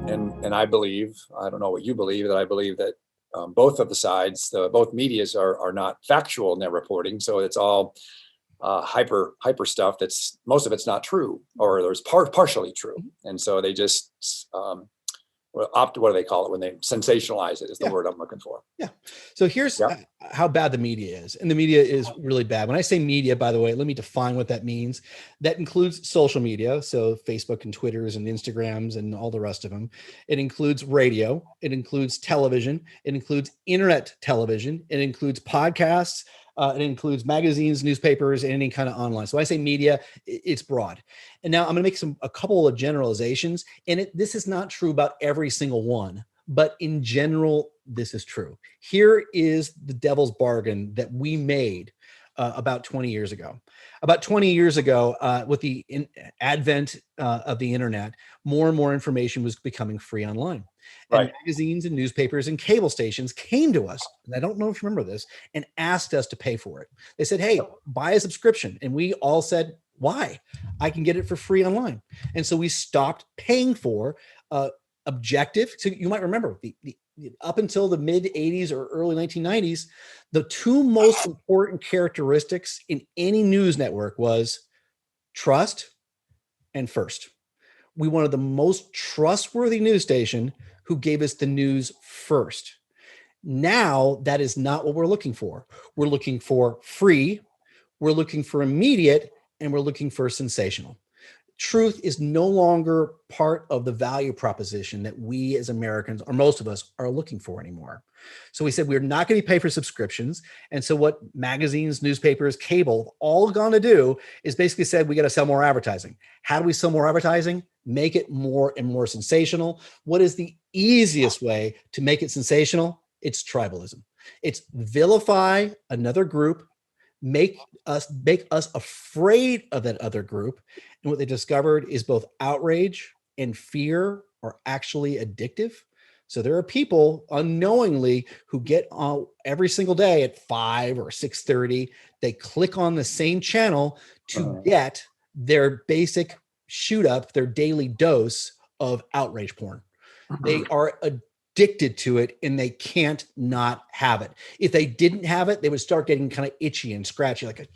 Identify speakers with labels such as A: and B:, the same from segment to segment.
A: and I believe, I don't know what you believe, that I believe that both of the sides, both medias are not factual in their reporting. So it's all hyper stuff. That's most of it's not true, or there's partially true. And so they just what do they call it when they sensationalize it is the word I'm looking for.
B: Yeah. So here's how bad the media is. And the media is really bad. When I say media, by the way, let me define what that means. That includes social media. So Facebook and Twitters and Instagrams and all the rest of them. It includes radio. It includes television. It includes internet television. It includes podcasts. It includes magazines, newspapers, and any kind of online. So when I say media, it's broad. And now I'm going to make a couple of generalizations. And this is not true about every single one, but in general, this is true. Here is the devil's bargain that we made about 20 years ago. About 20 years ago, with the advent of the internet, more and more information was becoming free online. And magazines and newspapers and cable stations came to us, and I don't know if you remember this, and asked us to pay for it. They said, hey, buy a subscription. And we all said, why? I can get it for free online. And so we stopped paying for objective. So you might remember the up until the mid 80s or early 1990s, the two most important characteristics in any news network was trust and first. We wanted the most trustworthy news station who gave us the news first. Now, that is not what we're looking for. We're looking for free, we're looking for immediate, and we're looking for sensational. Truth is no longer part of the value proposition that we as Americans, or most of us, are looking for anymore. So we said we're not going to pay for subscriptions. And so what magazines, newspapers, cable, all going to do is basically said we got to sell more advertising. How do we sell more advertising? Make it more and more sensational. What is the easiest way to make it sensational? It's tribalism. It's vilify another group, make us afraid of that other group. And what they discovered is both outrage and fear are actually addictive. So there are people unknowingly who get on every single day at 5 or 6:30. They click on the same channel to get their basic shoot up, their daily dose of outrage porn. They are addicted to it and they can't not have it. If they didn't have it, they would start getting kind of itchy and scratchy, like,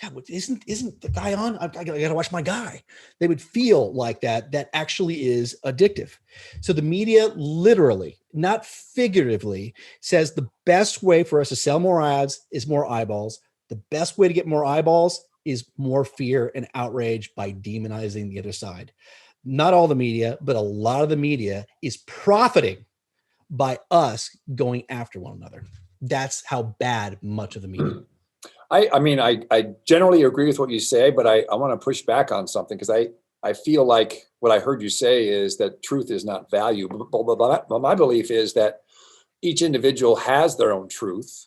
B: God, isn't the guy on? I gotta watch my guy. They would feel like that. That actually is addictive. So the media literally, not figuratively, says the best way for us to sell more ads is more eyeballs. The best way to get more eyeballs is more fear and outrage by demonizing the other side. Not all the media, but a lot of the media is profiting by us going after one another. That's how bad much of the media is.
A: I mean, I generally agree with what you say, but I want to push back on something because I feel like what I heard you say is that truth is not value. But my belief is that each individual has their own truth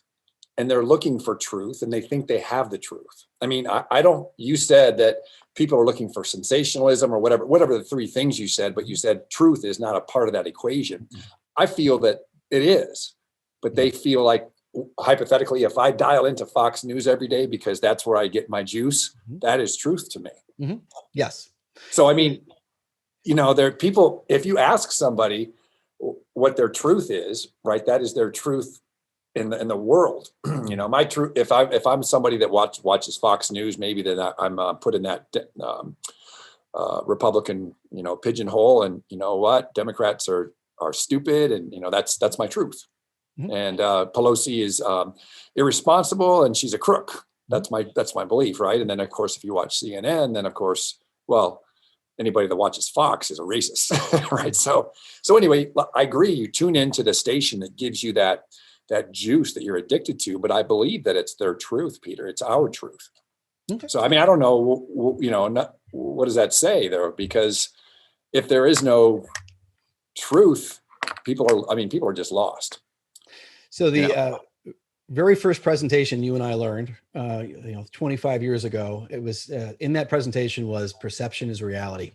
A: and they're looking for truth and they think they have the truth. I mean, I don't, you said that people are looking for sensationalism or whatever the three things you said, but you said truth is not a part of that equation. I feel that it is, but they feel like, hypothetically, if I dial into Fox News every day because that's where I get my juice, that is truth to me.
B: Yes.
A: So, I mean, there are people, if you ask somebody what their truth is, right, that is their truth in the world. My truth, if I'm somebody that watches Fox News, maybe then I'm put in that Republican, pigeonhole, and you know what, Democrats are stupid, and that's my truth. And Pelosi is irresponsible and she's a crook. That's my belief, right? And then of course, if you watch CNN, then of course, well, anybody that watches Fox is a racist, right? So anyway, I agree. You tune into the station that gives you that juice that you're addicted to, but I believe that it's their truth, Peter. It's our truth. Okay. So I mean, I don't know, what does that say there? Because if there is no truth, people are just lost.
B: So the very first presentation you and I learned, 25 years ago, it was in that presentation was perception is reality,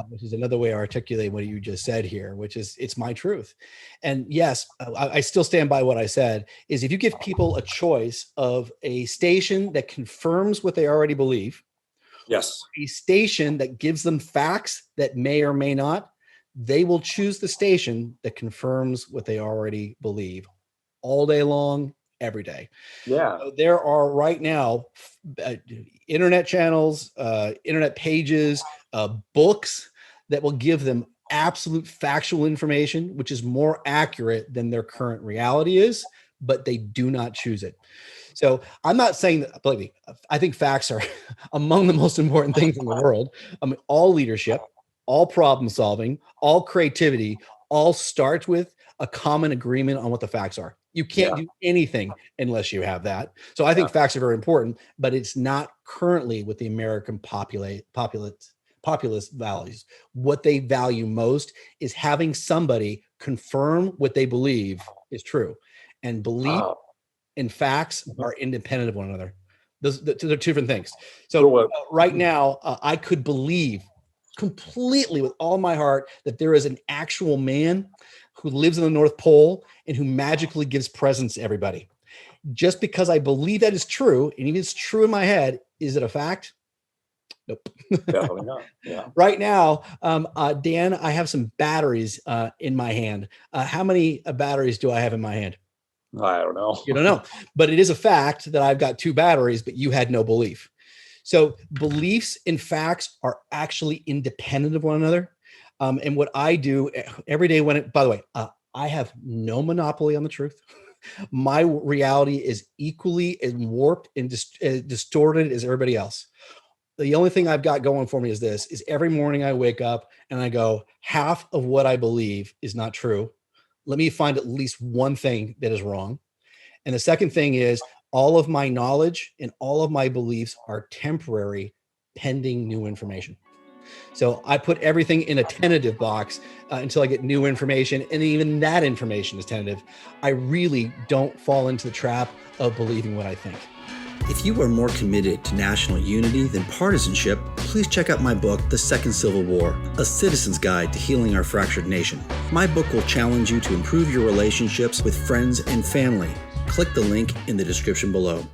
B: which is another way to articulate what you just said here, which is it's my truth. And yes, I still stand by what I said, is if you give people a choice of a station that confirms what they already believe,
A: yes,
B: a station that gives them facts that may or may not, they will choose the station that confirms what they already believe all day long, every day.
A: Yeah.
B: So there are right now internet channels, internet pages, books that will give them absolute factual information, which is more accurate than their current reality is, but they do not choose it. So I'm not saying that, believe me, I think facts are among the most important things in the world. I mean, all leadership, all problem solving, all creativity, all starts with a common agreement on what the facts are. You can't do anything unless you have that. So I think facts are very important, but it's not currently what the American populace values. What they value most is having somebody confirm what they believe is true. And belief and facts are independent of one another. They're two different things. So right now, I could believe completely with all my heart that there is an actual man who lives in the North Pole and who magically gives presents to everybody. Just because I believe that is true, and even it's true in my head, is it a fact? Nope.
A: Definitely not. Yeah.
B: Right now, Dan, I have some batteries in my hand. How many batteries do I have in my hand?
A: I don't know.
B: You don't know, but it is a fact that I've got 2 batteries, but you had no belief. So beliefs and facts are actually independent of one another. And what I do every day by the way, I have no monopoly on the truth. My reality is equally as warped and distorted as everybody else. The only thing I've got going for me is every morning I wake up and I go, half of what I believe is not true. Let me find at least one thing that is wrong. And the second thing is all of my knowledge and all of my beliefs are temporary, pending new information. So I put everything in a tentative box until I get new information. And even that information is tentative. I really don't fall into the trap of believing what I think.
C: If you are more committed to national unity than partisanship, please check out my book, The Second Civil War, A Citizen's Guide to Healing Our Fractured Nation. My book will challenge you to improve your relationships with friends and family. Click the link in the description below.